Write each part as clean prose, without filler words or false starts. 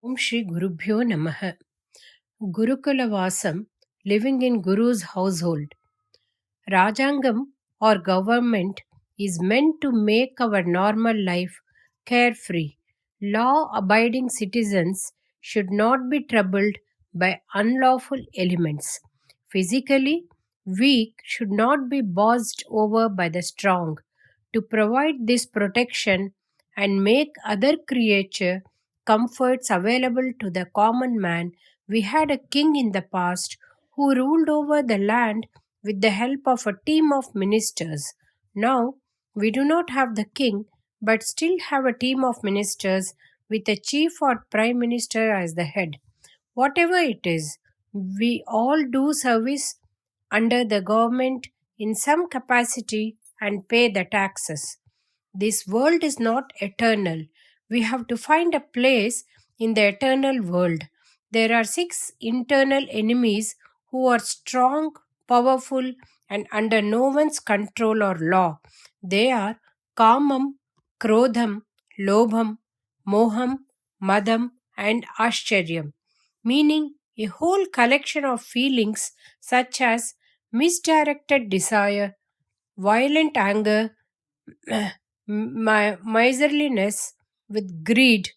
Om Shri Gurubhyo Namaha. Gurukula Vasam, living in Guru's household. Rajangam or government is meant to make our normal life carefree. Law abiding citizens should not be troubled by unlawful elements. Physically weak should not be bossed over by the strong. To provide this protection and make other creature comforts available to the common man, we had a king in the past who ruled over the land with the help of a team of ministers. Now, we do not have the king, but still have a team of ministers with a chief or prime minister as the head. Whatever it is, we all do service under the government in some capacity and pay the taxes. This world is not eternal. We have to find a place in the eternal world. There are 6 internal enemies who are strong, powerful, and under no one's control or law. They are Kamam, Krodham, Lobham, Moham, Madam, and Ashcharyam, meaning a whole collection of feelings such as misdirected desire, violent anger, miserliness, with greed,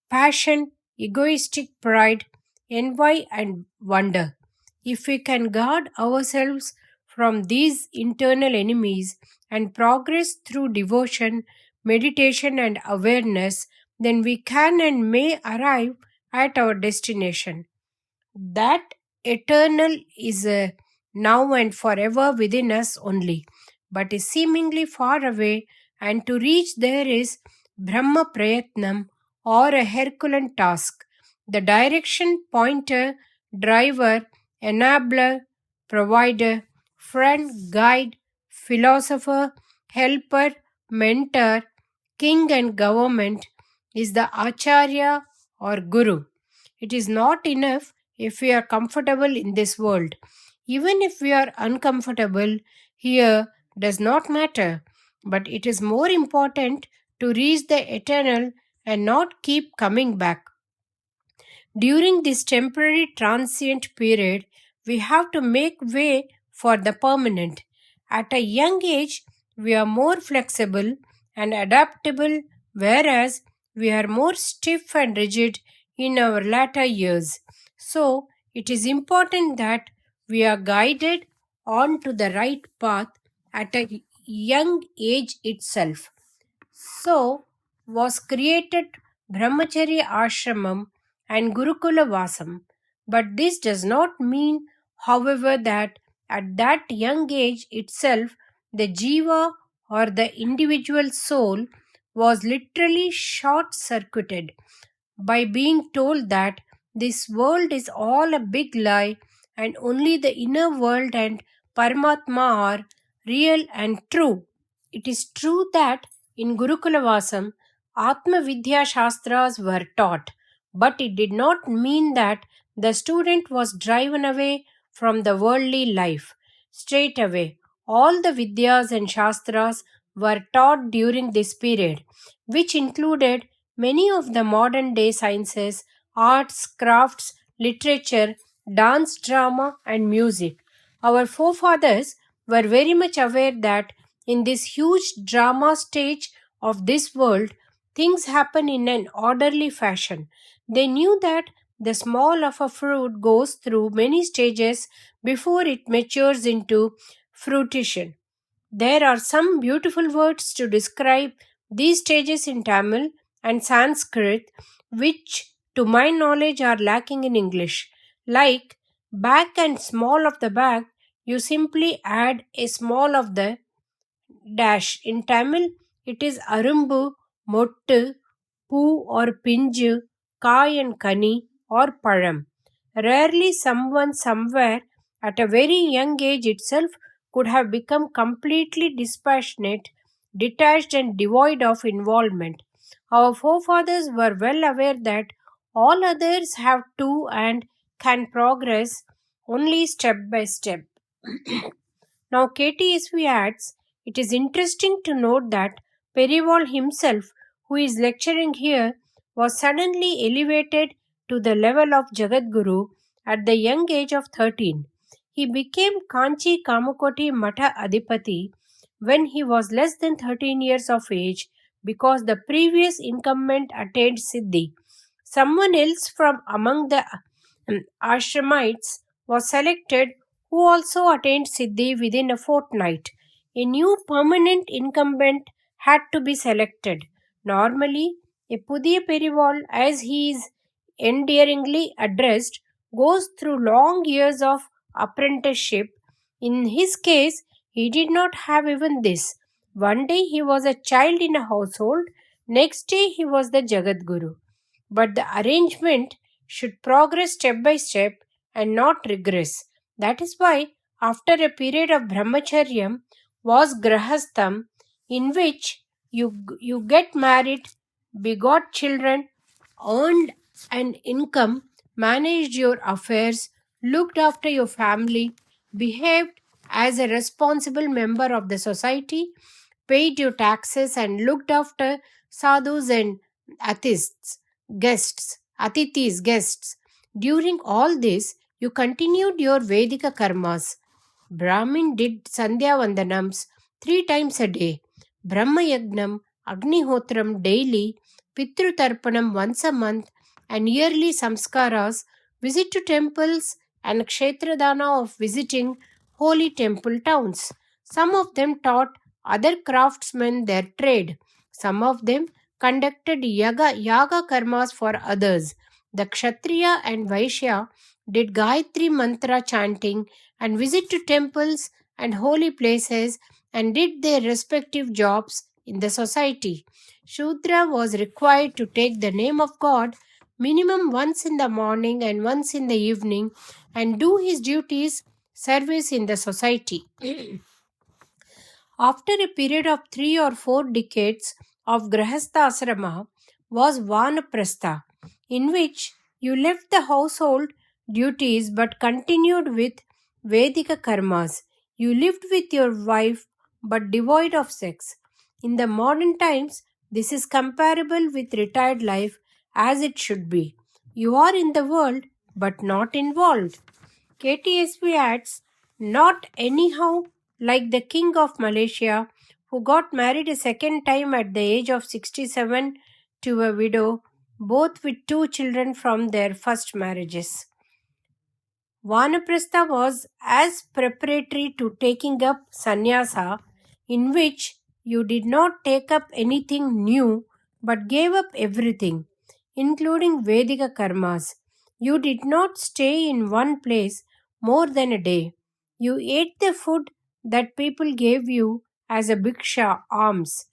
passion, egoistic pride, envy, and wonder. If we can guard ourselves from these internal enemies and progress through devotion, meditation, and awareness, then we can and may arrive at our destination. That eternal is now and forever within us only, but is seemingly far away, and to reach there is Brahma Prayatnam or a Herculean task. The direction pointer, driver, enabler, provider, friend, guide, philosopher, helper, mentor, king, and government is the Acharya or Guru. It is not enough if we are comfortable in this world. Even if we are uncomfortable here does not matter, but it is more important to reach the eternal and not keep coming back. During this temporary transient period, we have to make way for the permanent. At a young age, we are more flexible and adaptable, whereas we are more stiff and rigid in our latter years. So, it is important that we are guided on to the right path at a young age itself. So was created Brahmacharya Ashramam and Gurukula Vasam. But this does not mean, however, that at that young age itself the jiva or the individual soul was literally short circuited by being told that this world is all a big lie and only the inner world and Paramatma are real and true. It is true that in Gurukula Vasam, Atma Vidya Shastras were taught, but it did not mean that the student was driven away from the worldly life. Straight away, all the Vidyas and Shastras were taught during this period, which included many of the modern day sciences, arts, crafts, literature, dance, drama, and music. Our forefathers were very much aware that in this huge drama stage of this world, things happen in an orderly fashion. They knew that the small of a fruit goes through many stages before it matures into fruition. There are some beautiful words to describe these stages in Tamil and Sanskrit, which to my knowledge are lacking in English. Like back and small of the back, you simply add a small of the dash. In Tamil, it is arumbu, mottu, poo or pinju, kai and kani or param. Rarely someone somewhere at a very young age itself could have become completely dispassionate, detached, and devoid of involvement. Our forefathers were well aware that all others have to and can progress only step by step. Now, KTSV adds, it is interesting to note that Periwal himself, who is lecturing here, was suddenly elevated to the level of Jagadguru at the young age of 13. He became Kanchi Kamakoti Matha Adipati when he was less than 13 years of age because the previous incumbent attained Siddhi. Someone else from among the Ashramites was selected who also attained Siddhi within a fortnight. A new permanent incumbent had to be selected. Normally, a Pudiya Perival, as he is endearingly addressed, goes through long years of apprenticeship. In his case, he did not have even this. One day he was a child in a household, next day he was the Jagadguru. But the arrangement should progress step by step and not regress. That is why, after a period of brahmacharyam, was grahastham, in which you get married, begot children, earned an income, managed your affairs, looked after your family, behaved as a responsible member of the society, paid your taxes, and looked after sadhus and atheists, guests. During all this, you continued your Vedika karmas. Brahmin did Sandhya Vandanams 3 times a day, Brahma Yagnam, Agnihotram daily, Pitru Tarpanam once a month, and yearly samskaras, visit to temples, and Kshetradana of visiting holy temple towns. Some of them taught other craftsmen their trade. Some of them conducted yaga karmas for others. The Kshatriya and Vaishya did Gayatri mantra chanting and visit to temples and holy places and did their respective jobs in the society. Shudra was required to take the name of God minimum once in the morning and once in the evening and do his duties service in the society. After a period of 3 or 4 decades of Grahastha Asrama was Vanaprastha, in which you left the household duties but continued with Vedika karmas. You lived with your wife but devoid of sex. In the modern times, this is comparable with retired life as it should be. You are in the world but not involved. KTSB adds, not anyhow like the king of Malaysia who got married a second time at the age of 67 to a widow, both with 2 children from their first marriages. Vanaprastha was as preparatory to taking up sannyasa, in which you did not take up anything new but gave up everything, including Vedika karmas. You did not stay in one place more than a day. You ate the food that people gave you as a bhiksha alms.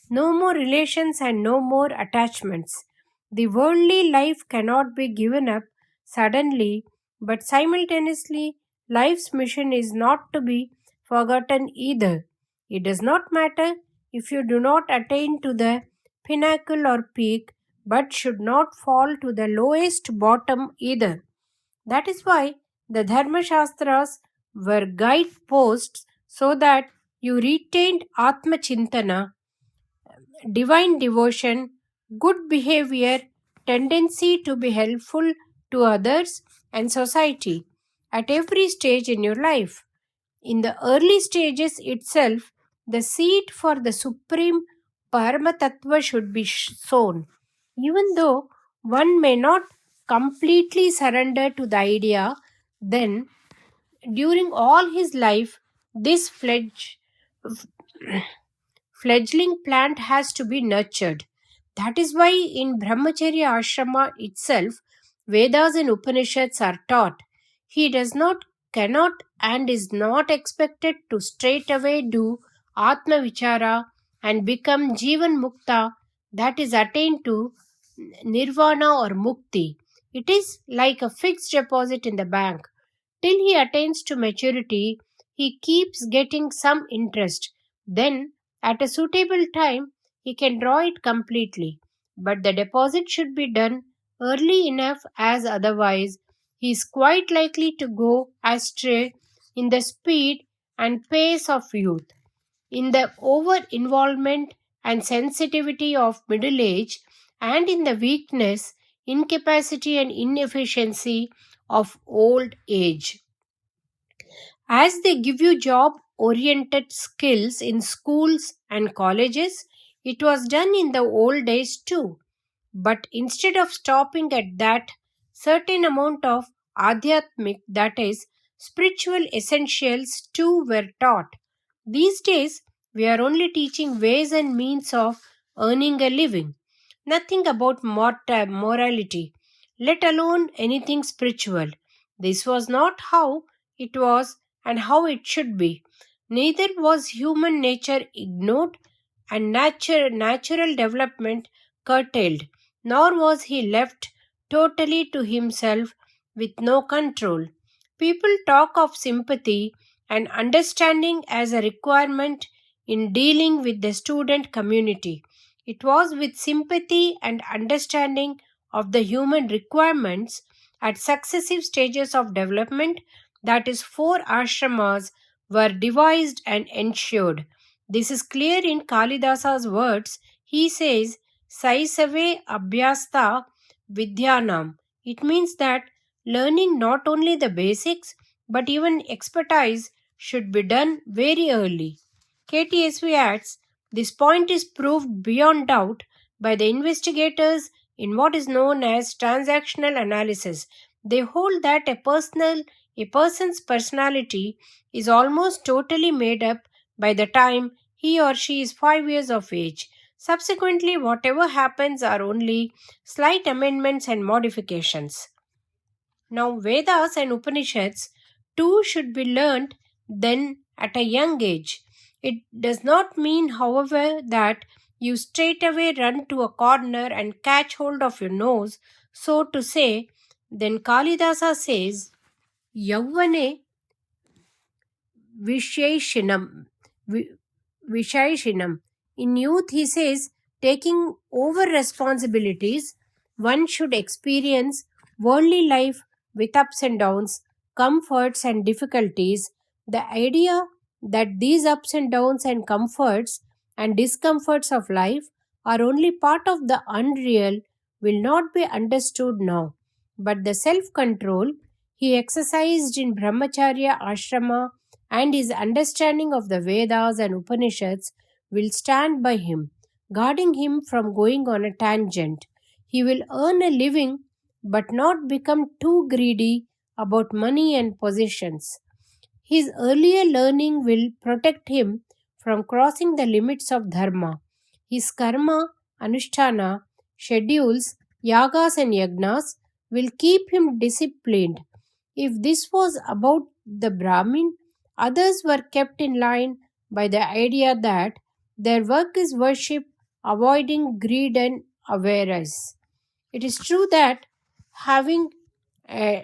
No more relations and no more attachments. The worldly life cannot be given up suddenly, but simultaneously, life's mission is not to be forgotten either. It does not matter if you do not attain to the pinnacle or peak, but should not fall to the lowest bottom either. That is why the Dharma Shastras were guideposts so that you retained Atma Chintana, divine devotion, good behavior, tendency to be helpful to others and society at every stage in your life. In the early stages itself, the seed for the supreme Paramatatva should be sown. Even though one may not completely surrender to the idea, then during all his life, this fledgling plant has to be nurtured. That is why in Brahmacharya Ashrama itself, Vedas and Upanishads are taught. He does not, cannot, and is not expected to straightaway do Atma Vichara and become Jivan Mukta, that is attained to Nirvana or Mukti. It is like a fixed deposit in the bank. Till he attains to maturity, he keeps getting some interest. Then, at a suitable time, he can draw it completely. But the deposit should be done early enough, as otherwise, he is quite likely to go astray in the speed and pace of youth. In the over involvement and sensitivity of middle age, and in the weakness incapacity, and inefficiency of old age. As they give you job oriented skills in schools and colleges, it was done in the old days too. But instead of stopping at that, certain amount of adhyatmic, that is, spiritual essentials too were taught. These days, we are only teaching ways and means of earning a living. Nothing about morality, let alone anything spiritual. This was not how it was and how it should be. Neither was human nature ignored and natural development curtailed, nor was he left totally to himself with no control. People talk of sympathy and understanding as a requirement in dealing with the student community. It was with sympathy and understanding of the human requirements at successive stages of development that is, four ashramas were devised and ensured. This is clear in Kalidasa's words. He says, Saisave Abhyasta Vidyanam. It means that learning not only the basics but even expertise should be done very early. KTSV adds, this point is proved beyond doubt by the investigators in what is known as transactional analysis. They hold that a person's personality is almost totally made up by the time he or she is 5 years of age. Subsequently, whatever happens are only slight amendments and modifications. Now, Vedas and Upanishads too should be learnt then at a young age. It does not mean, however, that you straightaway run to a corner and catch hold of your nose, so to say. Then Kalidasa says, Yauvane Visheshinam. Visheshinam. In youth, he says, taking over responsibilities, one should experience worldly life with ups and downs, comforts and difficulties. The idea that these ups and downs and comforts and discomforts of life are only part of the unreal will not be understood now. But the self control he exercised in Brahmacharya ashrama and his understanding of the Vedas and Upanishads will stand by him, guarding him from going on a tangent. He will earn a living but not become too greedy about money and possessions. His earlier learning will protect him from crossing the limits of dharma. His karma, anushtana, schedules, yagas, and yagnas will keep him disciplined. If this was about the Brahmin, others were kept in line by the idea that their work is worship, avoiding greed and avarice. It is true that having uh,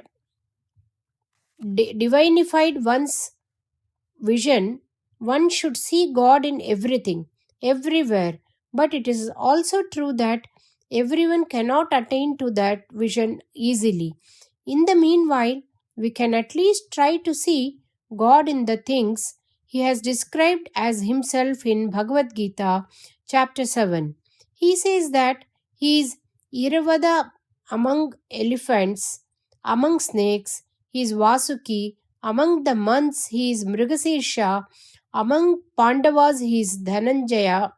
divinified one's vision, one should see God in everything, everywhere. But it is also true that everyone cannot attain to that vision easily. In the meanwhile, we can at least try to see God in the things He has described as Himself in Bhagavad Gita, chapter 7. He says that He is Iravada among elephants, among snakes, He is Vasuki, among the months he is Mrigasesha, among Pandavas he is Dhananjaya,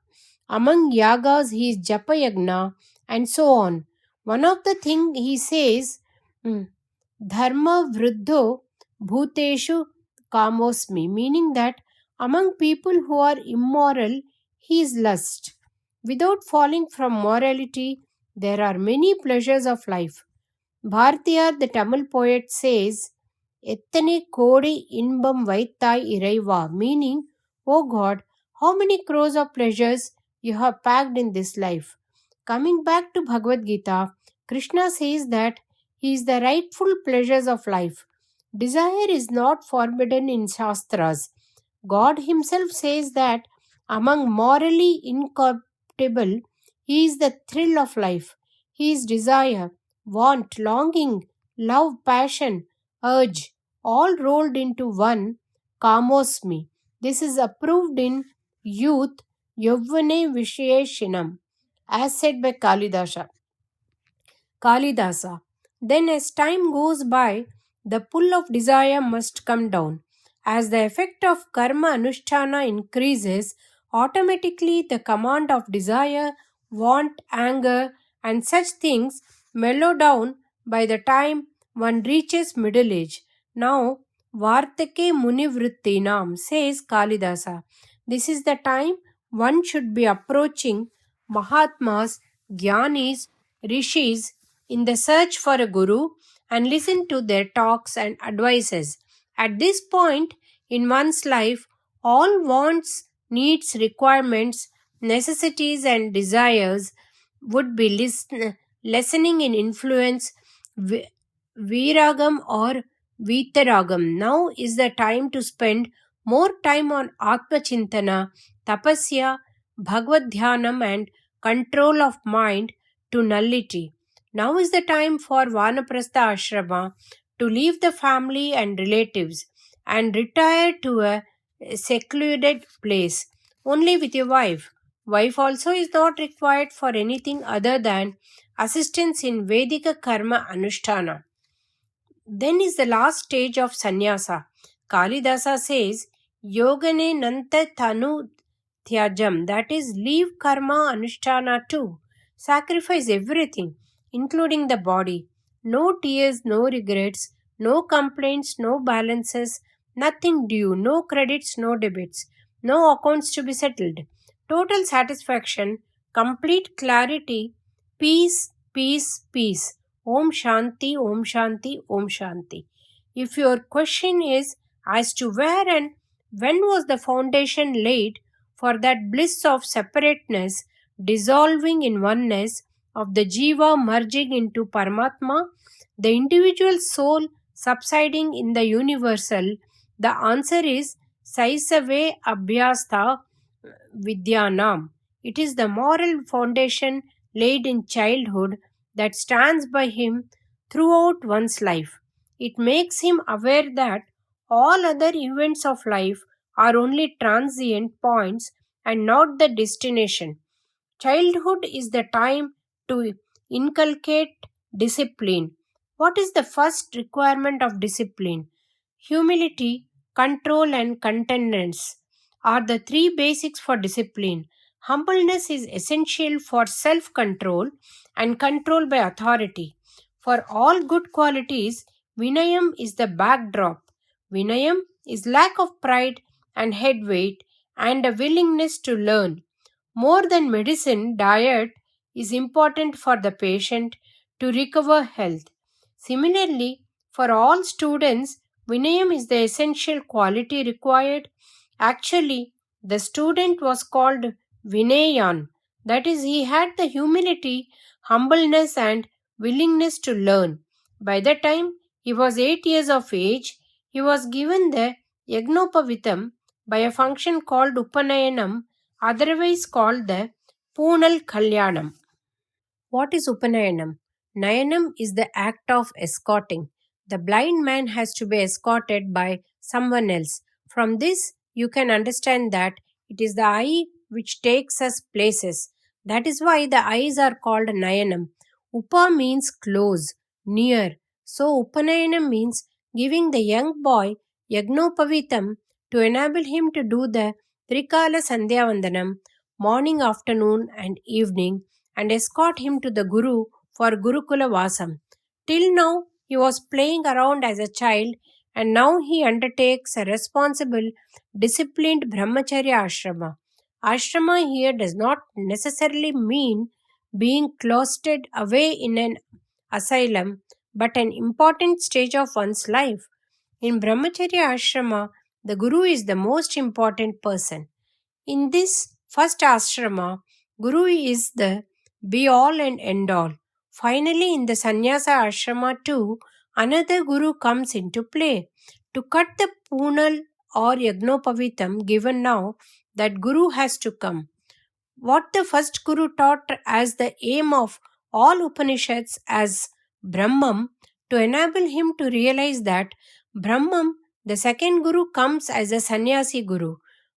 among Yagas he is Japayagna, and so on. One of the things he says, Dharma Vruddho Bhuteshu Kamosmi, meaning that among people who are immoral, he is lust. Without falling from morality, there are many pleasures of life. Bhartiya, the Tamil poet, says, எத்தனை கோடி இன்பம் வைத்தாய் இறைவா, meaning, O God, how many crores of pleasures you have packed in this life. Coming back to Bhagavad Gita, Krishna says that he is the rightful pleasures of life. Desire is not forbidden in Shastras. God himself says that among morally incorruptible, he is the thrill of life. He is desire, want, longing, love, passion, urge, all rolled into one, kamosmi. This is approved in youth, Yavvane Visheshinam, as said by Kalidasa. Kalidasa. Then, as time goes by, the pull of desire must come down. As the effect of karma anushtana increases, automatically the command of desire, want, anger, and such things mellow down by the time one reaches middle age. Now, Vartake Munivrittinam, says Kalidasa. This is the time one should be approaching Mahatmas, Gyanis, Rishis in the search for a guru and listen to their talks and advices. At this point in one's life, all wants, needs, requirements, necessities, and desires would be lessening in influence. Viragam or Vitaragam. Now is the time to spend more time on Atma Chintana, Tapasya, Bhagavad Dhyanam, and control of mind to nullity. Now is the time for Vanaprastha Ashrama to leave the family and relatives and retire to a secluded place only with your wife. Wife also is not required for anything other than assistance in Vedika Karma Anushtana. Then is the last stage of sannyasa. Kalidasa says, Yogane Nanta Tanu Tyajam, that is, leave karma anushtana too. Sacrifice everything, including the body. No tears, no regrets, no complaints, no balances, nothing due, no credits, no debits, no accounts to be settled. Total satisfaction, complete clarity, peace, peace, peace. Om Shanti, Om Shanti, Om Shanti. If your question is as to where and when was the foundation laid for that bliss of separateness, dissolving in oneness, of the Jiva merging into Paramatma, the individual soul subsiding in the universal, the answer is Saisave Abhyasta Vidyanam. It is the moral foundation laid in childhood that stands by him throughout one's life. It makes him aware that all other events of life are only transient points and not the destination. Childhood is the time to inculcate discipline. What is the first requirement of discipline? Humility, control, and contentness are the three basics for discipline. Humbleness is essential for self control and control by authority. For all good qualities, Vinayam is the backdrop. Vinayam is lack of pride and head weight and a willingness to learn. More than medicine, diet is important for the patient to recover health. Similarly, for all students, Vinayam is the essential quality required. Actually, the student was called Vinayan. That is, he had the humility, humbleness, and willingness to learn. By the time he was 8 years of age, he was given the Yagnopavitam by a function called Upanayanam, otherwise called the Poonal Kalyanam. What is Upanayanam? Nayanam is the act of escorting. The blind man has to be escorted by someone else. From this, you can understand that it is the eye which takes us places. That is why the eyes are called Nayanam. Upa means close, near. So Upanayanam means giving the young boy Yagnopavitam to enable him to do the Trikala Sandhyavandanam, morning, afternoon, and evening, and escort him to the Guru for Gurukula Vasam. Till now, he was playing around as a child, and now he undertakes a responsible, disciplined Brahmacharya ashrama. Ashrama here does not necessarily mean being closeted away in an asylum, but an important stage of one's life. In Brahmacharya ashrama, the Guru is the most important person. In this first ashrama, Guru is the be all and end all. Finally, in the sannyasa ashrama too, another Guru comes into play. To cut the Poonal or Yagnopavitam given now, that Guru has to come. What the first Guru taught as the aim of all Upanishads as Brahman, to enable him to realize that Brahman, the second Guru, comes as a sannyasi Guru.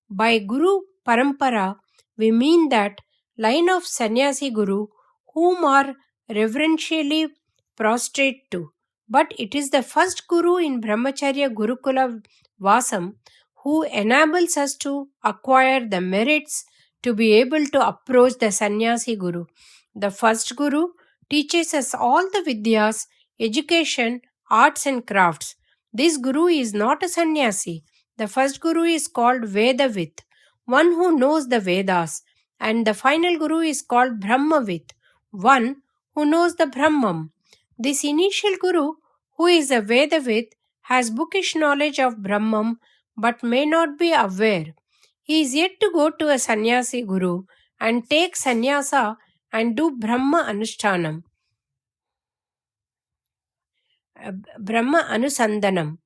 By Guru Parampara, we mean that line of sannyasi Guru whom are reverentially prostrate to. But it is the first Guru in Brahmacharya Gurukula Vasam who enables us to acquire the merits to be able to approach the Sannyasi Guru. The first Guru teaches us all the Vidyas, education, arts and crafts. This Guru is not a sannyasi. The first Guru is called Vedavit, one who knows the Vedas, and the final Guru is called Brahmavit, one who knows the Brahman. This initial Guru, who is a Vedavit, has bookish knowledge of Brahman but may not be aware. He is yet to go to a sannyasi Guru and take sannyasa and do Brahma Anushtanam, Brahma Anusandanam.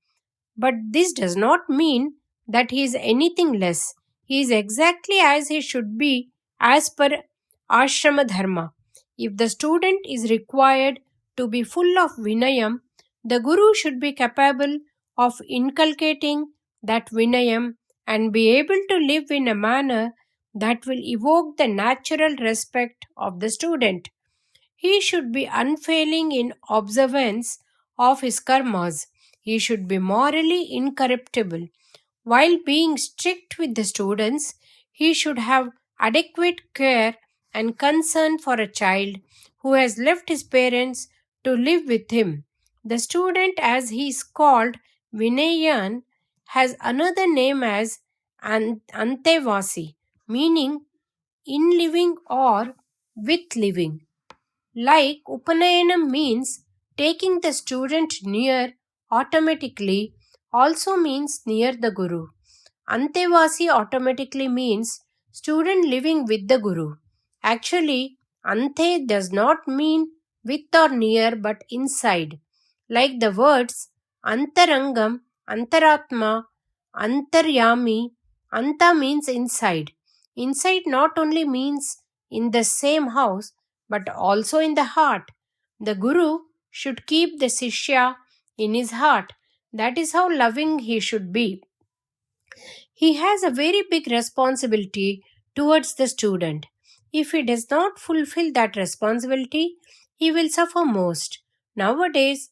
But this does not mean that he is anything less. He is exactly as he should be as per ashrama dharma. If the student is required to be full of vinayam, the guru should be capable of inculcating that vinayam and be able to live in a manner that will evoke the natural respect of the student. He should be unfailing in observance of his karmas. He should be morally incorruptible. While being strict with the students, he should have adequate care and concern for a child who has left his parents to live with him. The student, as he is called, Vinayan, has another name as Antevasi, meaning in living or with living. Like Upanayanam means taking the student near automatically also means near the Guru. Antevasi automatically means student living with the Guru. Actually, Ante does not mean with or near but inside. Like the words Antarangam, Antaratma, Antaryami, Anta means inside. Inside not only means in the same house but also in the heart. The Guru should keep the Sishya in his heart. That is how loving he should be. He has a very big responsibility towards the student. If he does not fulfill that responsibility, he will suffer most. Nowadays,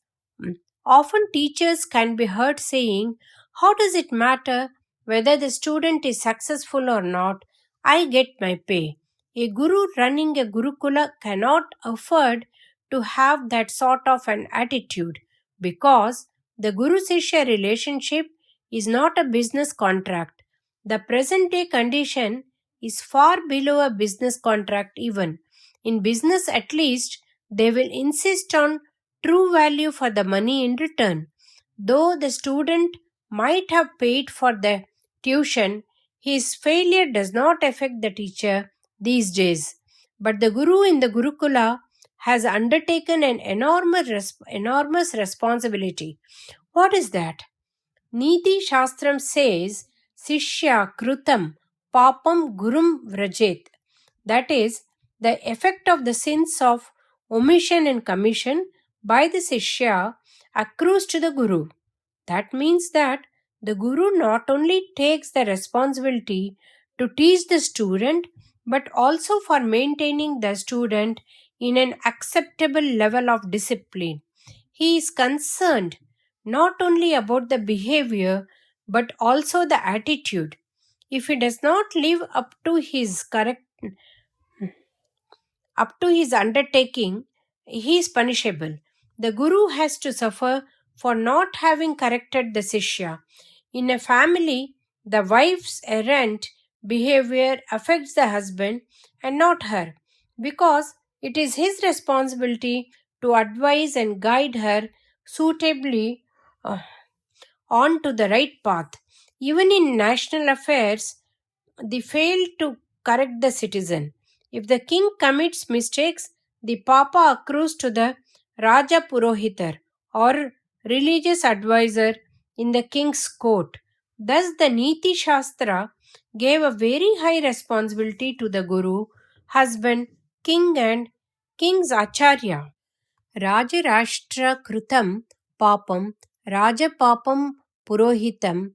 often teachers can be heard saying, "How does it matter whether the student is successful or not? I get my pay." A guru running a Gurukula cannot afford to have that sort of an attitude because the Guru Sishya relationship is not a business contract. The present day condition is far below a business contract, even. In business, at least, they will insist on true value for the money in return. Though the student might have paid for the tuition, his failure does not affect the teacher these days. But the Guru in the Gurukula has undertaken an enormous responsibility. What is that? Niti Shastram says, Sishya Krutam Papam Gurum Vrajet. That is, the effect of the sins of omission and commission by the Sishya accrues to the Guru. That means that the Guru not only takes the responsibility to teach the student but also for maintaining the student in an acceptable level of discipline. He is concerned not only about the behavior but also the attitude. If he does not live up to his undertaking, he is punishable. The Guru has to suffer for not having corrected the Sishya. In a family, the wife's errant behavior affects the husband and not her, because it is his responsibility to advise and guide her suitably on to the right path. Even in national affairs, they fail to correct the citizen. If the king commits mistakes, the papa accrues to the Raja Purohitar or religious advisor in the king's court. Thus, the Niti Shastra gave a very high responsibility to the Guru, husband, king, and king's Acharya. Rajarashtra Krutam Papam Rajapapam Purohitam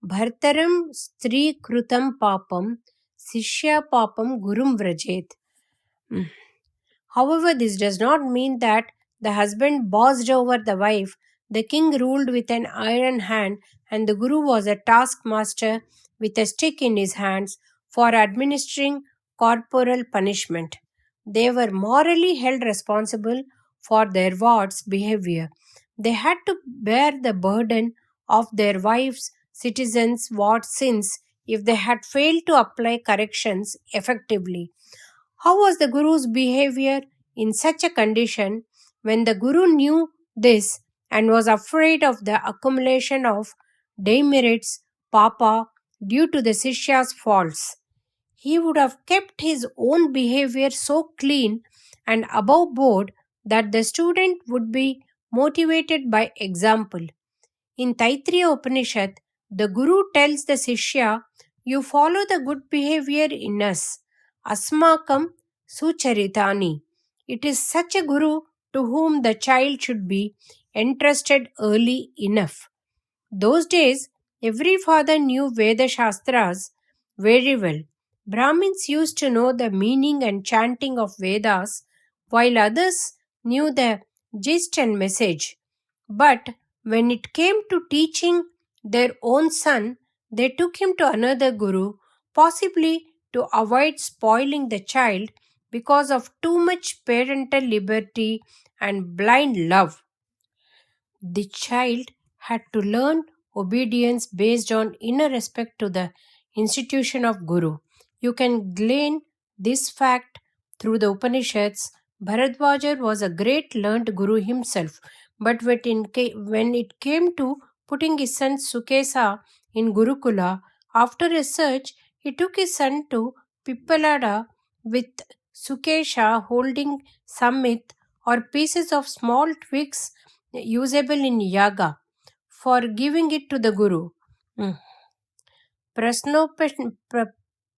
Bhartaram Stri Krutam Papam Sishya Papam Gurum Vrajet. However, this does not mean that the husband bossed over the wife. The king ruled with an iron hand, and the guru was a taskmaster with a stick in his hands for administering corporal punishment. They were morally held responsible for their ward's behavior. They had to bear the burden of their wives' citizens' ward sins if they had failed to apply corrections effectively. How was the Guru's behavior in such a condition? When the Guru knew this and was afraid of the accumulation of demerits, Papa, due to the Sishya's faults? He would have kept his own behavior so clean and above board that the student would be motivated by example. In Taittiriya Upanishad, the Guru tells the Sishya, "You follow the good behavior in us. Asmakam sucharitani." It is such a Guru to whom the child should be entrusted early enough. Those days, every father knew Veda Shastras very well. Brahmins used to know the meaning and chanting of Vedas, while others knew the gist and message. But when it came to teaching their own son, they took him to another guru, possibly to avoid spoiling the child because of too much parental liberty and blind love. The child had to learn obedience based on inner respect to the institution of Guru. You can glean this fact through the Upanishads. Bharadwaja was a great learned Guru himself, but when it came to putting his son Sukesa in Gurukula, after a search, he took his son to Pippalada with Sukesha holding samit or pieces of small twigs usable in yaga for giving it to the guru. Mm.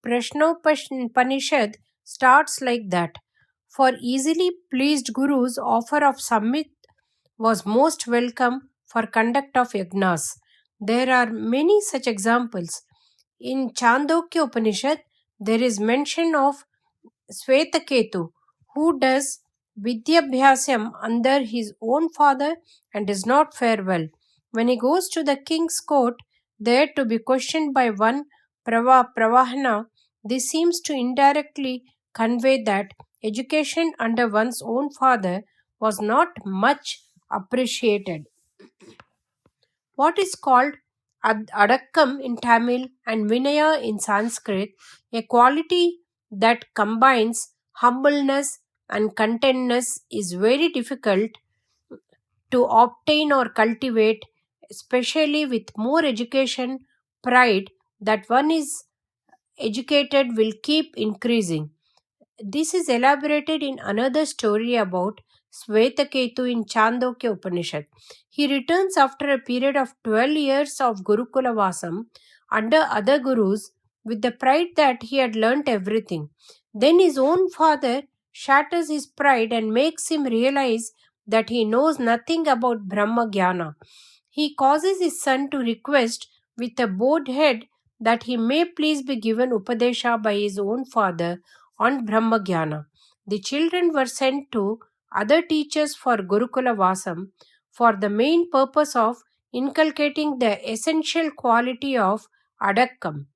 Prashnopanishad starts like that. For easily pleased gurus, offer of summit was most welcome for conduct of yagnas. There are many such examples. In Chandogya Upanishad, there is mention of Svetaketu, who does Vidyabhyasam under his own father and does not fare well. When he goes to the king's court, there to be questioned by one Pravahana, this seems to indirectly convey that education under one's own father was not much appreciated. What is called Adakkam in Tamil and Vinaya in Sanskrit, a quality that combines humbleness and contentness, is very difficult to obtain or cultivate, especially with more education. Pride that one is educated will keep increasing. This is elaborated in another story about Svetaketu in Chandogya Upanishad. He returns after a period of 12 years of Gurukula Vasam under other gurus with the pride that he had learnt everything. Then his own father shatters his pride and makes him realize that he knows nothing about Brahma Jnana. He causes his son to request with a bowed head that he may please be given Upadesha by his own father on Brahmagyana. The children were sent to other teachers for Gurukula Vasam for the main purpose of inculcating the essential quality of Adakkam.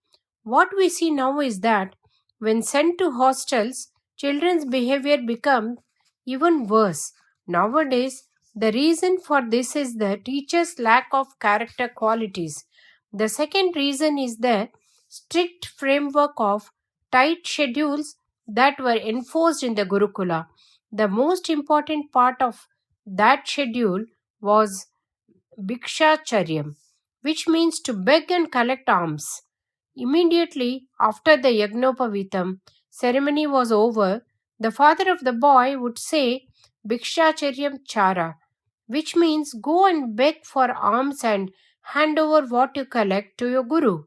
What we see now is that when sent to hostels, children's behavior becomes even worse. Nowadays, the reason for this is the teacher's lack of character qualities. The second reason is the strict framework of tight schedules that were enforced in the Gurukula. The most important part of that schedule was Bhikshacharyam, which means to beg and collect alms. Immediately after the Yagnopavitam ceremony was over, the father of the boy would say Bhikshacharyam Chara, which means go and beg for alms and hand over what you collect to your guru.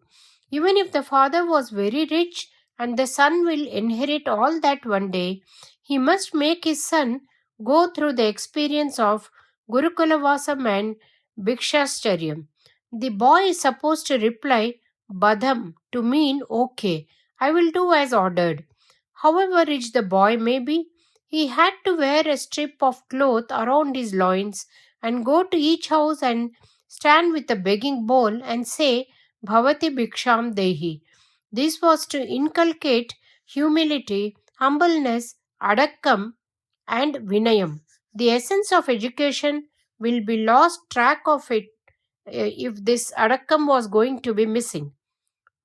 Even if the father was very rich and the son will inherit all that one day, he must make his son go through the experience of Gurukula Vasam and Bhikshascharyam. The boy is supposed to reply Badham to mean okay, I will do as ordered. However rich the boy may be, He had to wear a strip of cloth around his loins and go to each house and stand with a begging bowl and say, Bhavati Bhiksham Dehi. This was to inculcate humility, humbleness, adakkam, and vinayam. The essence of education will be lost track of it if this adakkam was going to be missing.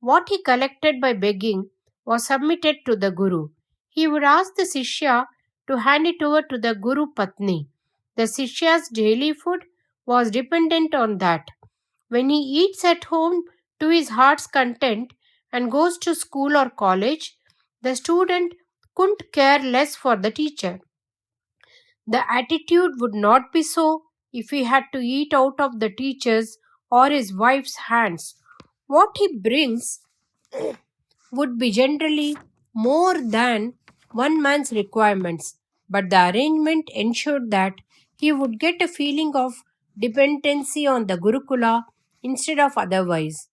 What he collected by begging was submitted to the Guru. He would ask the Sishya to hand it over to the Guru Patni. The Sishya's daily food was dependent on that. When he eats at home to his heart's content and goes to school or college, the student couldn't care less for the teacher. The attitude would not be so if he had to eat out of the teacher's or his wife's hands. What he brings would be generally more than one man's requirements, but the arrangement ensured that he would get a feeling of dependency on the Gurukula instead of otherwise.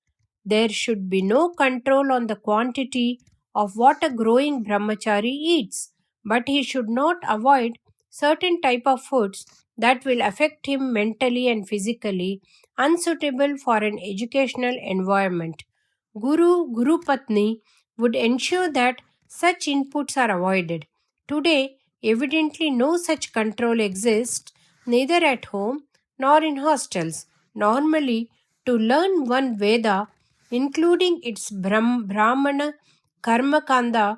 There should be no control on the quantity of what a growing brahmachari eats, but he should not avoid certain type of foods that will affect him mentally and physically, unsuitable for an educational environment. Guru Patni would ensure that such inputs are avoided. Today, evidently no such control exists neither at home nor in hostels. Normally, to learn one Veda, including its Brahmana, Karmakanda,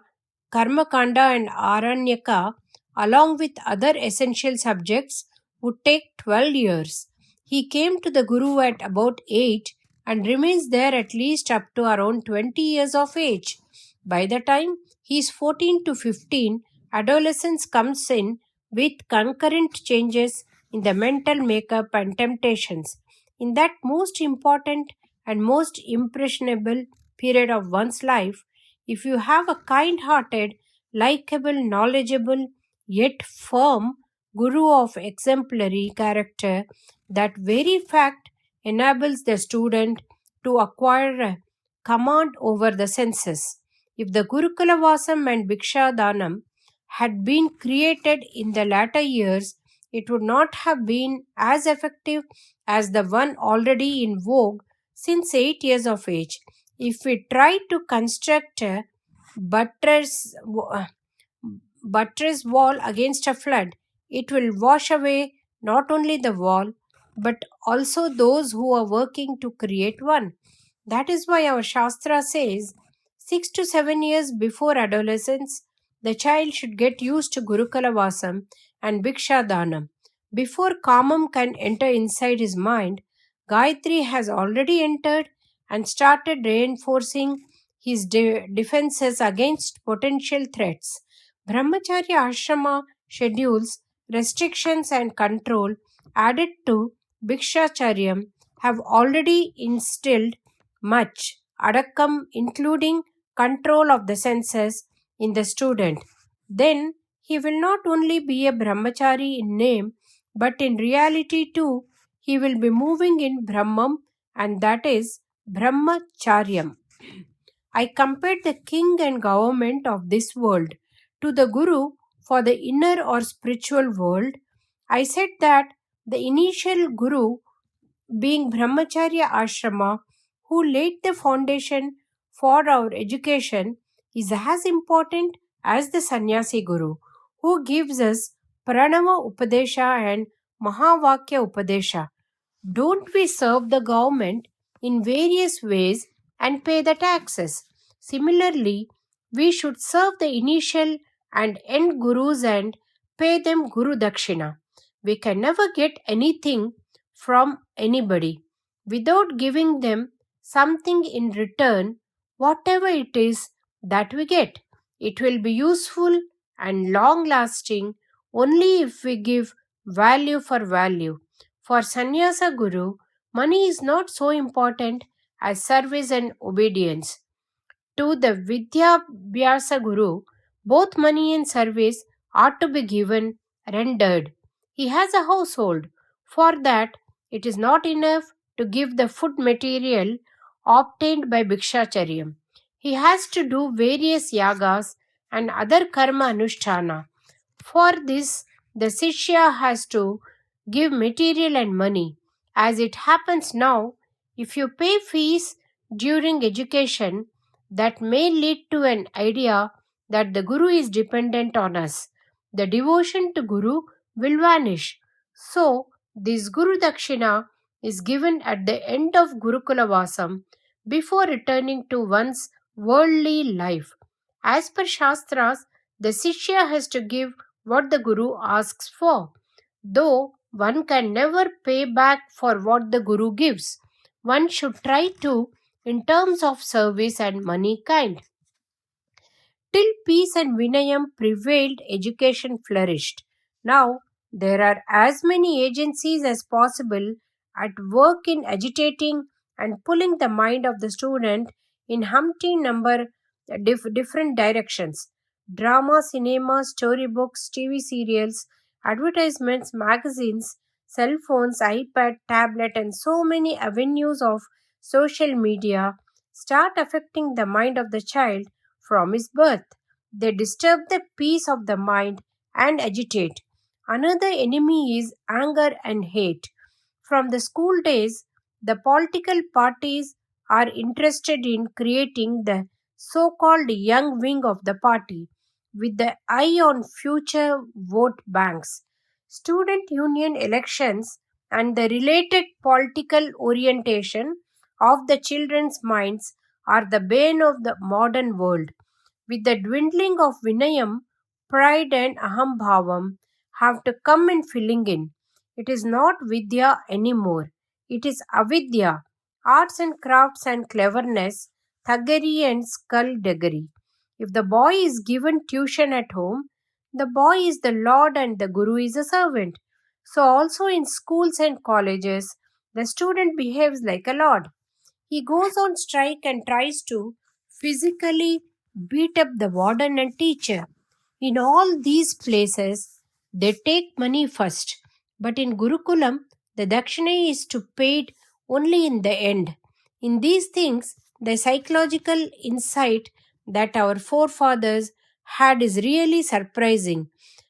Karmakanda and Aranyaka, along with other essential subjects, would take 12 years. He came to the Guru at about 8 and remains there at least up to around 20 years of age. By the time he is 14 to 15, adolescence comes in with concurrent changes in the mental makeup and temptations. In that most important and most impressionable period of one's life, if you have a kind hearted, likable, knowledgeable, yet firm guru of exemplary character, that very fact enables the student to acquire a command over the senses. If the Gurukula Vasam and Bhiksha Danam had been created in the latter years, it would not have been as effective as the one already in vogue since 8 years of age. If we try to construct a buttress, buttress wall against a flood, it will wash away not only the wall but also those who are working to create one. That is why our Shastra says 6 to 7 years before adolescence, the child should get used to Gurukula Vasam and Bhiksha Danam. Before Kamam can enter inside his mind, Gayatri has already entered and started reinforcing his defenses against potential threats. Brahmacharya ashrama schedules, restrictions, and control added to Bhikshacharyam have already instilled much adakkam, including control of the senses, in the student. Then he will not only be a brahmachari in name, but in reality too, he will be moving in Brahmam, and that is Brahmacharyam. I compared the king and government of this world to the Guru for the inner or spiritual world. I said that the initial Guru, being Brahmacharya Ashrama, who laid the foundation for our education, is as important as the Sannyasi Guru, who gives us Pranama Upadesha and Mahavakya Upadesha. Don't we serve the government in various ways and pay the taxes? Similarly, we should serve the initial and end gurus and pay them Guru Dakshina. We can never get anything from anybody without giving them something in return, whatever it is that we get. It will be useful and long lasting only if we give value for value. For Sannyasa Guru, money is not so important as service and obedience. To the Vidyabhyasa Guru, both money and service are to be given, rendered. He has a household. For that, it is not enough to give the food material obtained by Bhikshacharyam. He has to do various yagas and other karma anushtana. For this, the Shishya has to give material and money. As it happens now, if you pay fees during education, that may lead to an idea that the Guru is dependent on us. The devotion to Guru will vanish. So, this Guru Dakshina is given at the end of Gurukula Vasam before returning to one's worldly life. As per Shastras, the Shishya has to give what the Guru asks for, though one can never pay back for what the Guru gives. One should try to in terms of service and money kind. Till peace and Vinayam prevailed, education flourished. Now, there are as many agencies as possible at work in agitating and pulling the mind of the student in humpty number different directions. Drama, cinema, storybooks, TV serials, advertisements, magazines, cell phones, iPad, tablet, and so many avenues of social media start affecting the mind of the child from his birth. They disturb the peace of the mind and agitate. Another enemy is anger and hate. From the school days, the political parties are interested in creating the so called young wing of the party with the eye on future vote banks. Student union elections and the related political orientation of the children's minds are the bane of the modern world. With the dwindling of Vinayam, pride and Ahambhavam have to come in filling in. It is not Vidya anymore. It is Avidya, arts and crafts and cleverness, thuggery and skullduggery. If the boy is given tuition at home, the boy is the Lord and the Guru is a servant. So also in schools and colleges, the student behaves like a lord. He goes on strike and tries to physically beat up the warden and teacher. In all these places, they take money first, but in Gurukulam, the dakshina is to paid only in the end. In these things, the psychological insight that our forefathers had is really surprising.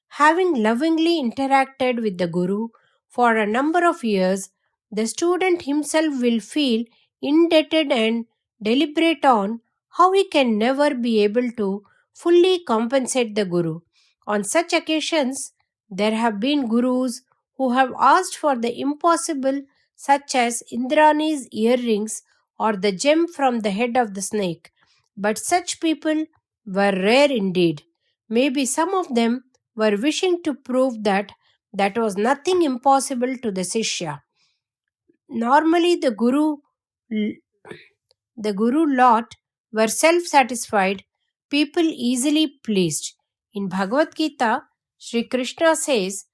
Having lovingly interacted with the Guru for a number of years, the student himself will feel indebted and deliberate on how he can never be able to fully compensate the Guru. On such occasions, there have been Gurus who have asked for the impossible, such as Indrani's earrings or the gem from the head of the snake. But such people were rare indeed. Maybe some of them were wishing to prove that that was nothing impossible to the Sishya. Normally, the Guru lot were self satisfied, people easily pleased. In Bhagavad Gita, Sri Krishna says,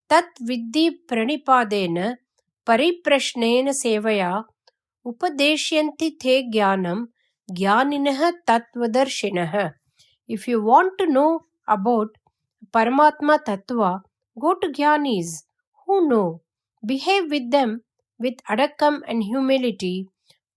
Tat Vidhi Pranipadena Pariprashnena Sevaya Upadeshyanti Te Jnanam Jnaninaha Tatvadarshinaha. If you want to know about Paramatma Tattva, go to Jnanis who know. Behave with them with adakam and humility.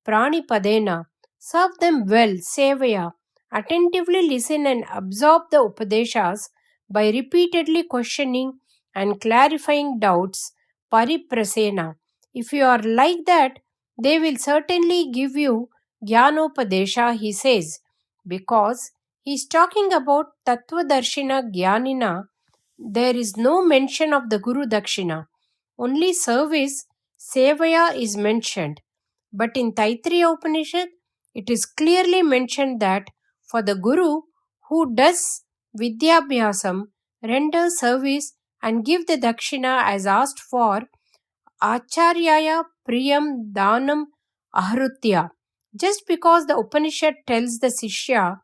Pranipadena. Serve them well, Sevaya. Attentively listen and absorb the Upadeshas by repeatedly questioning and clarifying doubts. Pariprasena. If you are like that, they will certainly give you Jnanopadesha, he says, because he is talking about Tattvadarshina Jnanina. There is no mention of the Guru Dakshina. Only service, Sevaya, is mentioned. But in Taittiriya Upanishad, it is clearly mentioned that for the Guru who does Vidyabhyasam, render service and give the Dakshina as asked for, Acharyaya Priyam Danam Ahrutya. Just because the Upanishad tells the Sishya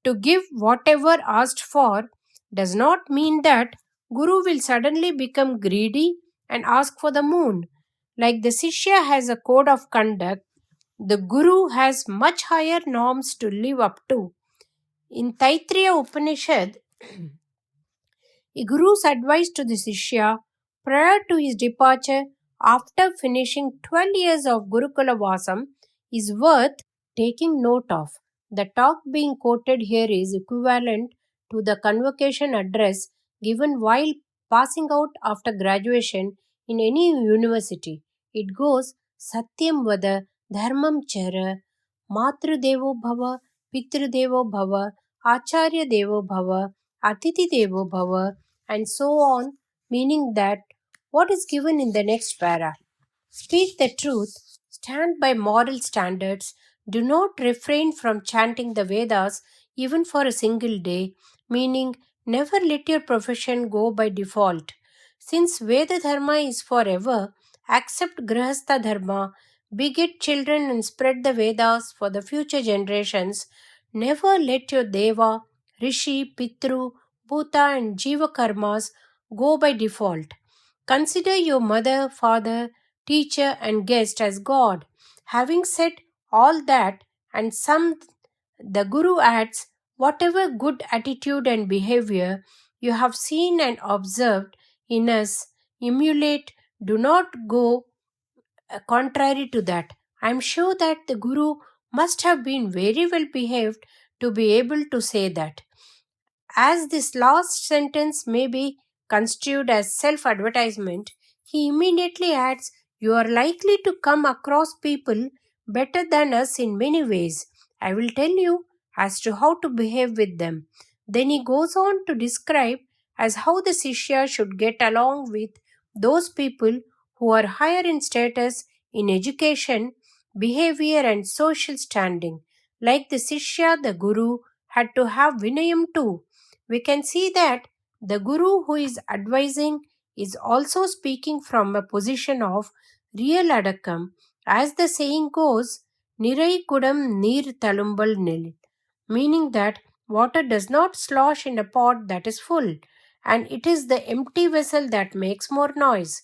to give whatever asked for does not mean that Guru will suddenly become greedy and ask for the moon. Like the Sishya has a code of conduct, the Guru has much higher norms to live up to. In Taittiriya Upanishad, a Guru's advice to the Sishya prior to his departure after finishing 12 years of Gurukula Vasam is worth taking note of. The talk being quoted here is equivalent to the convocation address given while passing out after graduation in any university. It goes Satyam Vada, Dharmam Chara, Matru Devo Bhava, Pitru Devo Bhava, Acharya Devo Bhava, Atiti Devo Bhava, and so on, meaning that what is given in the next para. Speak the truth, stand by moral standards, do not refrain from chanting the Vedas even for a single day, meaning never let your profession go by default. Since Veda Dharma is forever, accept Grihastha Dharma, beget children and spread the Vedas for the future generations. Never let your Deva, Rishi, Pitru, Bhuta, and Jiva karmas go by default. Consider your mother, father, teacher, and guest as God. Having said all that, and some, the Guru adds, whatever good attitude and behavior you have seen and observed in us, emulate, do not go contrary to that. I am sure that the Guru must have been very well behaved to be able to say that. As this last sentence may be construed as self advertisement, he immediately adds, you are likely to come across people better than us in many ways. I will tell you as to how to behave with them. Then he goes on to describe as how the Sishya should get along with those people who are higher in status in education, behavior, and social standing. Like the Sishya, the Guru had to have Vinayam too. We can see that the Guru who is advising is also speaking from a position of real adakam. As the saying goes, Nirai Kudam Neer Talumbal Nil, meaning that water does not slosh in a pot that is full, and it is the empty vessel that makes more noise.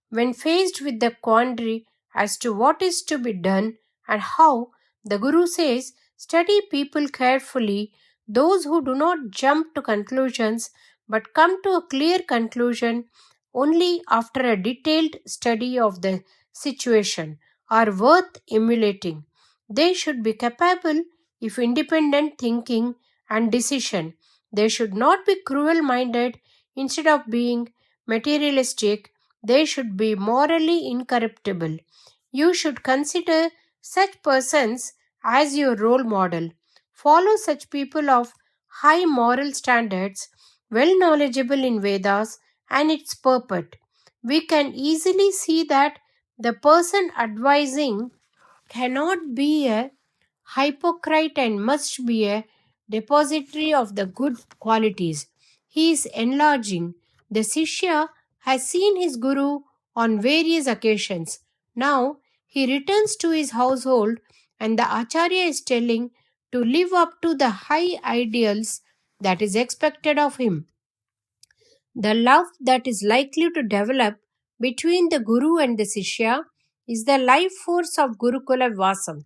When faced with the quandary as to what is to be done and how, the Guru says, study people carefully, those who do not jump to conclusions but come to a clear conclusion only after a detailed study of the situation are worth emulating. They should be capable of independent thinking and decision. They should not be cruel minded. Instead of being materialistic, they should be morally incorruptible. You should consider such persons as your role model. Follow such people of high moral standards, well knowledgeable in Vedas and its purport. We can easily see that the person advising cannot be a hypocrite and must be a depository of the good qualities. He is enlarging. The Sishya has seen his Guru on various occasions. Now he returns to his household and the Acharya is telling to live up to the high ideals that is expected of him. The love that is likely to develop between the Guru and the Sishya is the life force of Gurukula Vasam.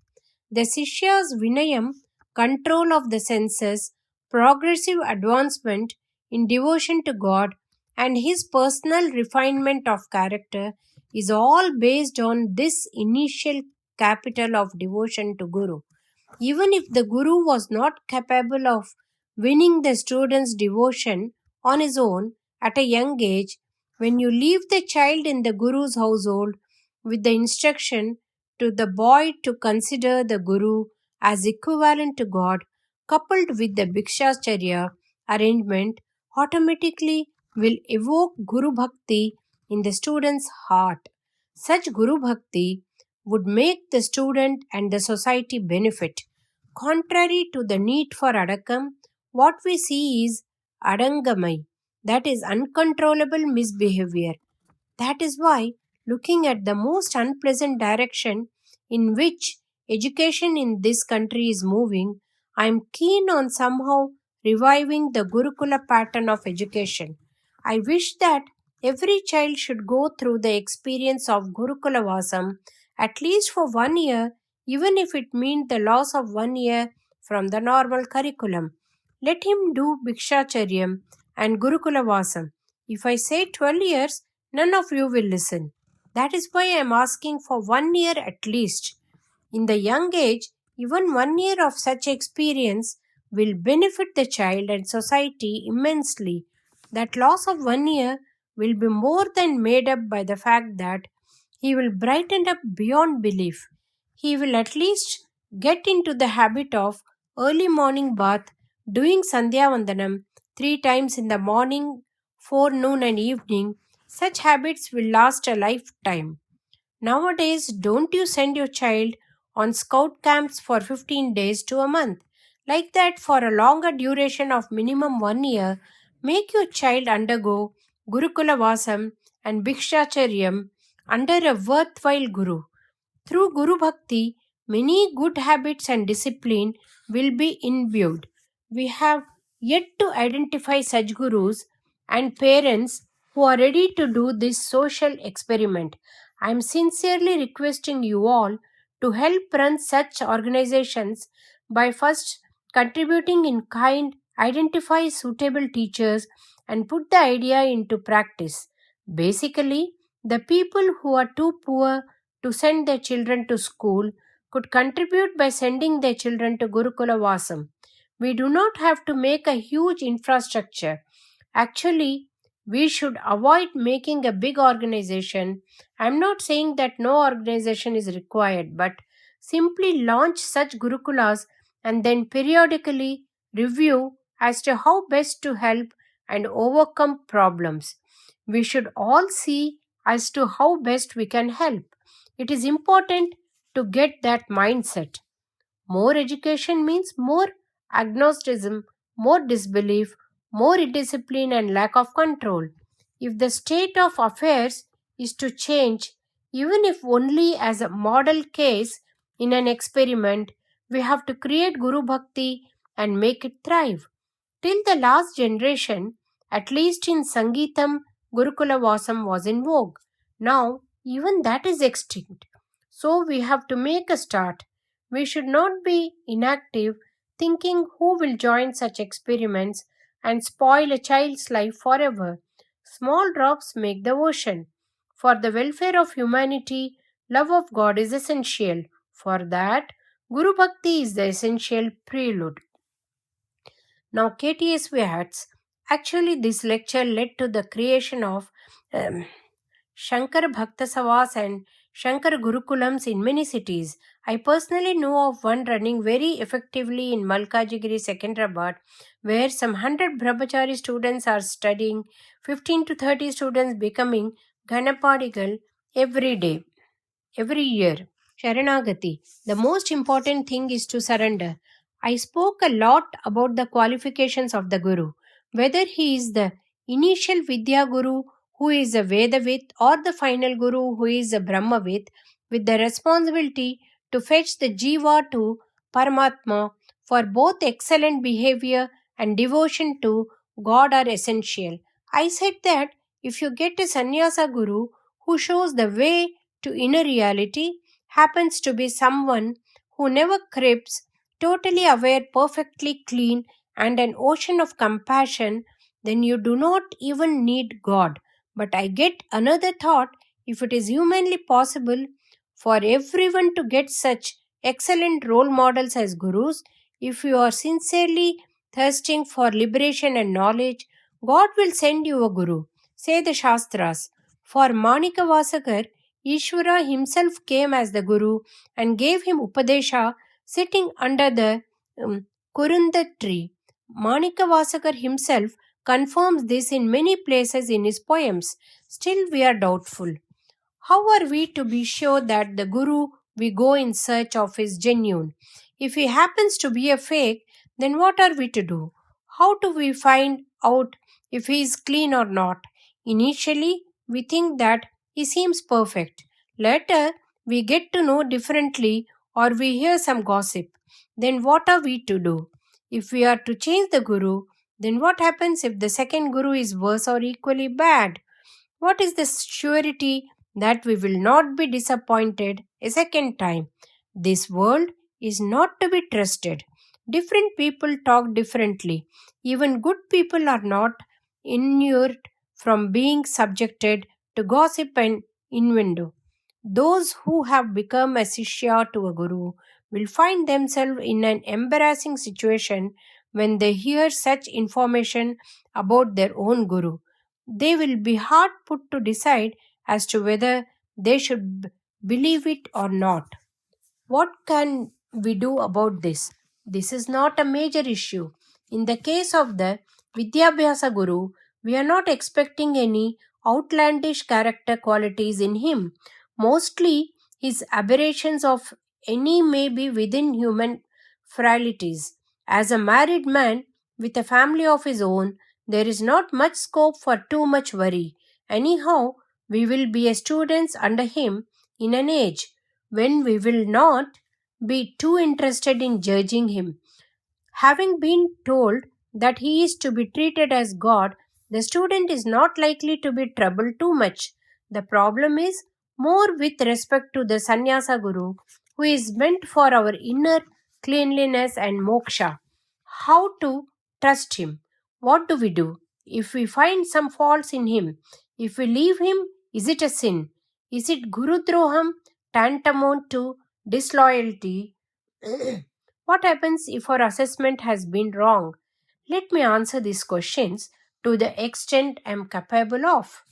The Sishya's Vinayam, control of the senses, progressive advancement in devotion to God, and his personal refinement of character is all based on this initial capital of devotion to Guru. Even if the Guru was not capable of winning the student's devotion on his own at a young age, when you leave the child in the Guru's household with the instruction to the boy to consider the Guru as equivalent to God, coupled with the Bhikshacharya arrangement, automatically will evoke Guru Bhakti in the student's heart. Such Guru Bhakti would make the student and the society benefit. Contrary to the need for adakam, what we see is adangamai, that is uncontrollable misbehavior. That is why, looking at the most unpleasant direction in which education in this country is moving, I am keen on somehow reviving the Gurukula pattern of education. I wish that every child should go through the experience of Gurukula Vasam at least for 1 year, even if it means the loss of 1 year from the normal curriculum. Let him do Bhikshacharyam and Gurukula Vasam. If I say 12 years, none of you will listen. That is why I am asking for 1 year at least. In the young age, even 1 year of such experience will benefit the child and society immensely. That loss of 1 year will be more than made up by the fact that he will brighten up beyond belief. He will at least get into the habit of early morning bath, doing Sandhya Vandanam 3 times in the morning, forenoon, and evening. Such habits will last a lifetime. Nowadays, don't you send your child on scout camps for 15 days to a month? Like that, for a longer duration of minimum 1 year, make your child undergo Gurukula Vasam and Bhikshacharyam under a worthwhile guru. Through Guru Bhakti, many good habits and discipline will be imbued. We have yet to identify such gurus and parents who are ready to do this social experiment. I am sincerely requesting you all to help run such organizations by first contributing in kind, identify suitable teachers, and put the idea into practice. Basically, the people who are too poor to send their children to school could contribute by sending their children to Gurukula Vasam. We do not have to make a huge infrastructure. Actually, we should avoid making a big organization. I'm not saying that no organization is required, but simply launch such Gurukulas and then periodically review as to how best to help and overcome problems. We should all see as to how best we can help. It is important to get that mindset. More education means more agnosticism, more disbelief, more indiscipline, and lack of control. If the state of affairs is to change, even if only as a model case in an experiment, we have to create Guru Bhakti and make it thrive. Till the last generation, at least in Sangeetam, Gurukula Vasam was in vogue. Now, even that is extinct. So, we have to make a start. We should not be inactive, thinking who will join such experiments and spoil a child's life forever. Small drops make the ocean. For the welfare of humanity, love of God is essential. For that, Guru Bhakti is the essential prelude. Now, KTSV adds, actually, this lecture led to the creation of Shankar Bhakta Savas and Shankar Gurukulams in many cities. I personally know of one running very effectively in Malkajgiri, Secunderabad, where some 100 Brahmachari students are studying, 15 to 30 students becoming Ganapadigal every day, every year. Sharanagati. The most important thing is to surrender. I spoke a lot about the qualifications of the Guru, whether he is the initial Vidya Guru who is a Vedavit or the final Guru who is a Brahmavit with the responsibility to fetch the Jiva to Paramatma. For both excellent behavior and devotion to God are essential. I said that if you get a sannyasa guru who shows the way to inner reality, happens to be someone who never creeps, totally aware, perfectly clean, and an ocean of compassion, then you do not even need God. But I get another thought, if it is humanly possible for everyone to get such excellent role models as gurus, if you are sincerely thirsting for liberation and knowledge, God will send you a guru, say the Shastras. For Manika Vasakar, Ishvara himself came as the guru and gave him Upadesha sitting under the Kurunda tree. Manika Vasakar himself confirms this in many places in his poems. Still, we are doubtful. How are we to be sure that the Guru we go in search of is genuine? If he happens to be a fake, then what are we to do? How do we find out if he is clean or not? Initially, we think that he seems perfect. Later, we get to know differently or we hear some gossip. Then what are we to do? If we are to change the Guru, then what happens if the second Guru is worse or equally bad? What is the surety that we will not be disappointed a second time? This world is not to be trusted. Different people talk differently. Even good people are not inured from being subjected to gossip and innuendo. Those who have become a Sishya to a Guru will find themselves in an embarrassing situation when they hear such information about their own guru. They will be hard put to decide as to whether they should believe it or not. What can we do about this? This is not a major issue. In the case of the Vidyabhyasa Guru, we are not expecting any outlandish character qualities in him. Mostly, his aberrations of any may be within human frailties. As a married man with a family of his own, there is not much scope for too much worry. Anyhow, we will be students under him in an age when we will not be too interested in judging him. Having been told that he is to be treated as God, the student is not likely to be troubled too much. The problem is more with respect to the sannyasa guru, who is meant for our inner cleanliness and moksha. How to trust him? What do we do? If we find some faults in him, if we leave him, is it a sin? Is it Guru Droham tantamount to disloyalty? What happens if our assessment has been wrong? Let me answer these questions to the extent I am capable of.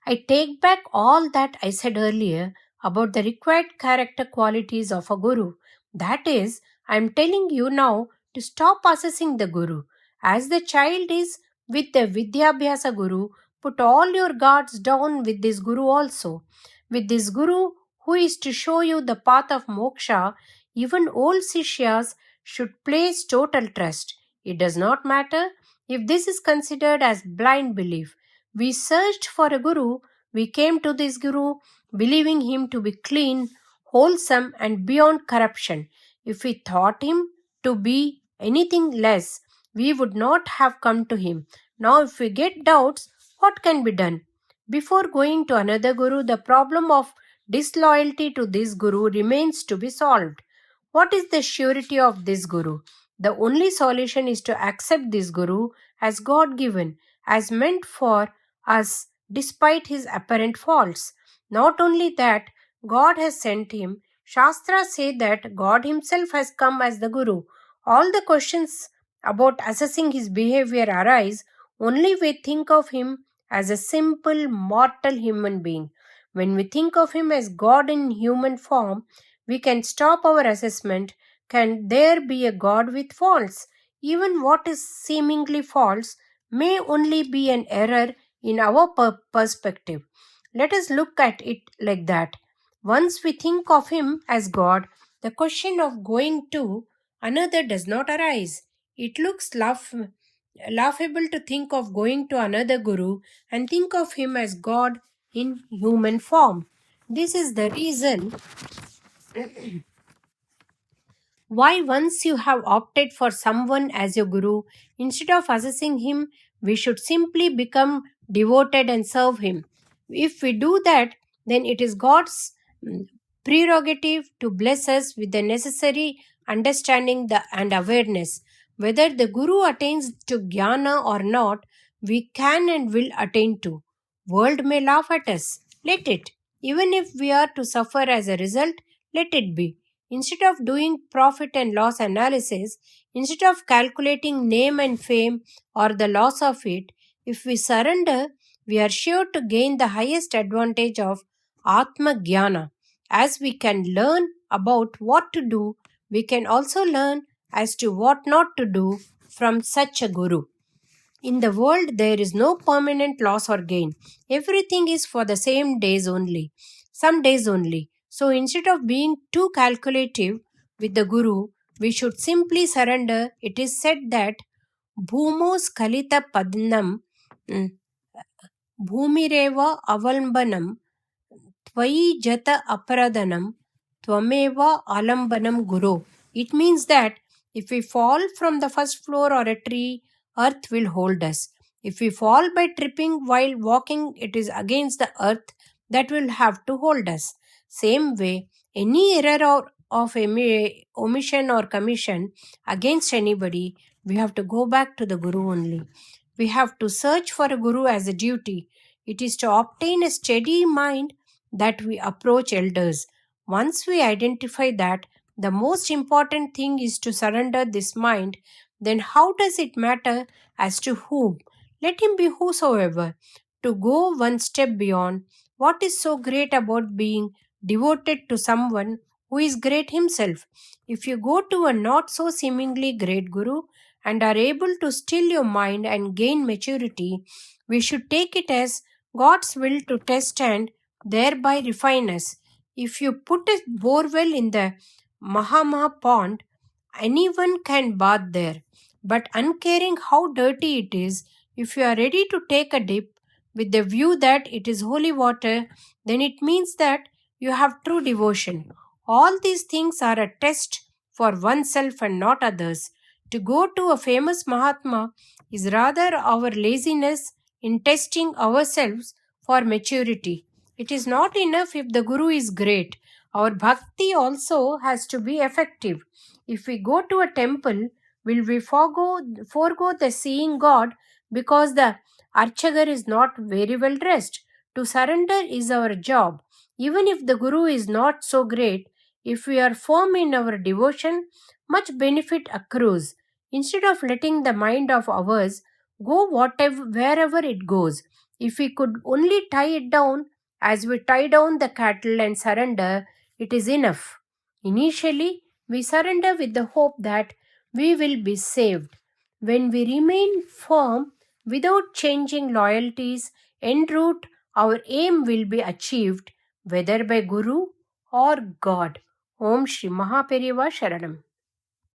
I take back all that I said earlier about the required character qualities of a guru. That is, I am telling you now to stop assessing the guru. As the child is with the Vidyabhyasa guru, put all your guards down with this guru also. With this guru who is to show you the path of moksha, even old Sishyas should place total trust. It does not matter if this is considered as blind belief. We searched for a guru. We came to this guru believing him to be clean, wholesome, and beyond corruption. If we thought him to be anything less, we would not have come to him. Now, if we get doubts, what can be done? Before going to another guru, the problem of disloyalty to this guru remains to be solved. What is the surety of this guru? The only solution is to accept this guru as God given, as meant for us despite his apparent faults. Not only that, God has sent him. Shastras say that God himself has come as the guru. All the questions about assessing his behavior arise only when we think of him as a simple mortal human being. When we think of him as God in human form, we can stop our assessment. Can there be a God with faults? Even what is seemingly false may only be an error in our perspective. Let us look at it like that. Once we think of him as God, the question of going to another does not arise. It looks laughable to think of going to another guru and think of him as God in human form. This is the reason why, once you have opted for someone as your guru, instead of assessing him, we should simply become devoted and serve him. If we do that, then it is God's prerogative to bless us with the necessary understanding and awareness. Whether the guru attains to jnana or not, we can and will attain to. World may laugh at us. Let it. Even if we are to suffer as a result, let it be. Instead of doing profit and loss analysis, instead of calculating name and fame or the loss of it, if we surrender, we are sure to gain the highest advantage of Atma Jnana. As we can learn about what to do, we can also learn as to what not to do from such a guru. In the world, there is no permanent loss or gain. Everything is for the same days only, some days only. So instead of being too calculative with the Guru, we should simply surrender. It is said that Bhumos Kalita Padnam Bhumireva Avalbanam Tvayi Jata Aparadanam Tvameva Alambanam Guru. It means that if we fall from the first floor or a tree, earth will hold us. If we fall by tripping while walking, it is against the earth that will have to hold us. Same way, any error of omission or commission against anybody, we have to go back to the Guru only. We have to search for a Guru as a duty. It is to obtain a steady mind that we approach elders. Once we identify that, the most important thing is to surrender this mind then how does it matter as to whom? Let him be whosoever. To go one step beyond, what is so great about being devoted to someone who is great himself? If you go to a not so seemingly great guru and are able to still your mind and gain maturity, we should take it as God's will to test and thereby refine us. If you put a borewell in the Mahama pond, anyone can bathe there. But uncaring how dirty it is, if you are ready to take a dip with the view that it is holy water, then it means that you have true devotion. All these things are a test for oneself and not others. To go to a famous Mahatma is rather our laziness in testing ourselves for maturity. It is not enough if the Guru is great. Our bhakti also has to be effective. If we go to a temple, will we forego the seeing God because the archagar is not very well dressed? To surrender is our job. Even if the Guru is not so great, if we are firm in our devotion, much benefit accrues. Instead of letting the mind of ours go wherever it goes, if we could only tie it down as we tie down the cattle and surrender, it is enough. Initially, we surrender with the hope that we will be saved. When we remain firm without changing loyalties en route, our aim will be achieved, whether by Guru or God. Om Shri Mahaperiva Sharanam.